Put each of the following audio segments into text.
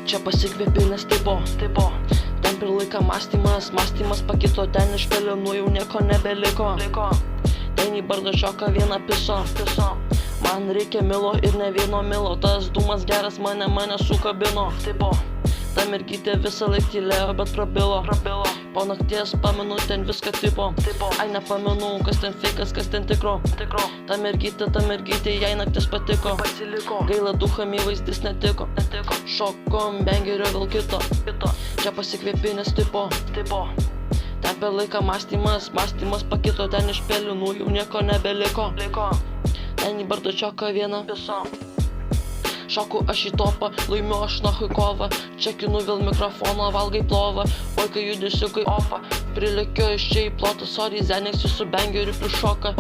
Čia pasikvėpinės tipo ten per laiką mąstymas pakito, ten iš pelenų jau nieko nebeliko. Ten į bardačioką vieną piso. Man reikia milo ir ne vieno milo, tas dūmas geras mane sukabino. Ta mergytė visą laik tylėjo, bet prabilo. Po nakties pamenu ten viską tipo. Ai nepamenu, kas ten feikas, kas ten tikro. Ta mergytė, jai naktis patiko. Gaila ducham įvaizdis netiko. Šokom bengerio vėl kito. Čia pasikvėpinės tipo. Ten per laiką mąstymas pakito, ten iš pelenų jau nieko nebeliko. Ten į bardačioką vieną piso. Šoku aš į topą, laimiu aš nahui kovą. Čekinu vėl mikrofoną, valgai plovą. Oi kai judesiu kai opa. Prilekiu iš čia į plotą, sorry zeneksi su bangeriu prišoka.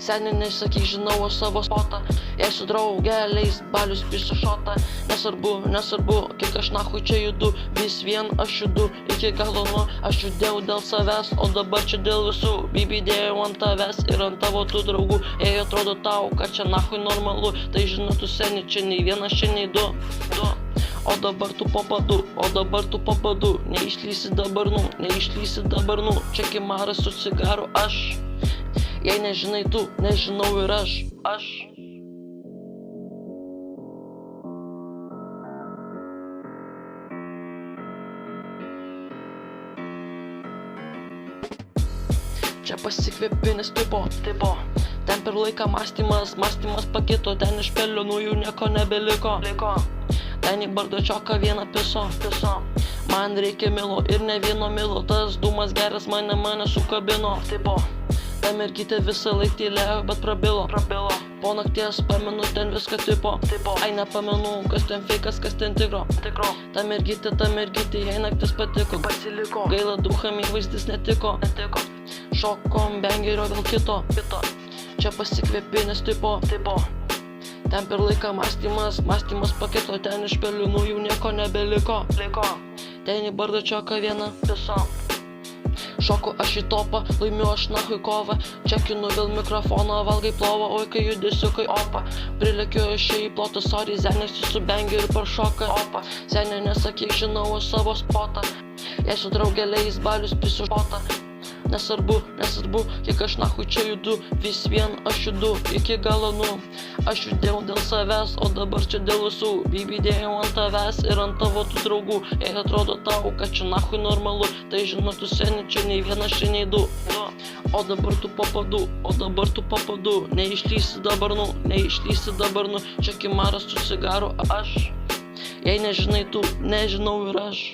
Seniai nesakyk, žinau aš savo spotą. Jei su drauge leis balius pisu šotą. Nesvarbu, kiek aš nahui čia judu. Vis vien aš judu, iki galo aš judėjau dėl savęs. O dabar čia dėl visų, bibidėjau ant tavęs ir ant tavo tų draugų. Jei atrodo tau, kad čia nahui normalu, tai žinau tu seni, čia nei vienas, čia nei du. O dabar tu papadu, neišlysi dabar nu, čia kimaras su cigaru aš. Jei nežinai tu, nežinau ir aš. Čia pasikvėpinės tipo. Ten per laiką mąstymas pakito, ten iš pelenų jau nieko nebeliko. Ten į bardačioką vieną piso. Man reikia milo ir ne vieno milo, tas dūmas geras mane sukabino. Ta mergytė visą laik tylėjo, bet prabilo. Po nakties pamenu ten viską tipo. Ai nepamenu, kas ten feikas, kas ten tikro. Ta mergytė, jai naktis patiko. Gaila ducham įvaizdis netiko. Šokom bengerio vėl kito. Čia pasikvėpinės tipo. Ten per laiką mąstymas pakito, ten iš pelenų jau nieko nebeliko. Ten į bardačioką vieną piso. Šoku aš į topą, laimiu aš nahui kovą. Čekinu vėl mikrofoną, valgai plovą. Oi kai judesiu kai opa. Prilekiu aš į plotą, sorry zeneksi su bangeriu paršoka. Seniai nesakyk, žinau aš savo spotą. Jei su drauge leis balius pisu šotą. Nesvarbu, kiek aš nahui čia judu. Vis vien aš judu, iki galo Aš judėjau dėl savęs, o dabar čia dėl visų. Bibidėjau ant tavęs ir ant tavo tų draugų. Jei atrodo tau, kad čia nahui normalu, tai žinau tu seni, čia nei vienas, čia nei du. O dabar tu papadu, neišlysi dabar nu, čia kimaras su cigaru aš. Jei nežinai tu, nežinau ir aš.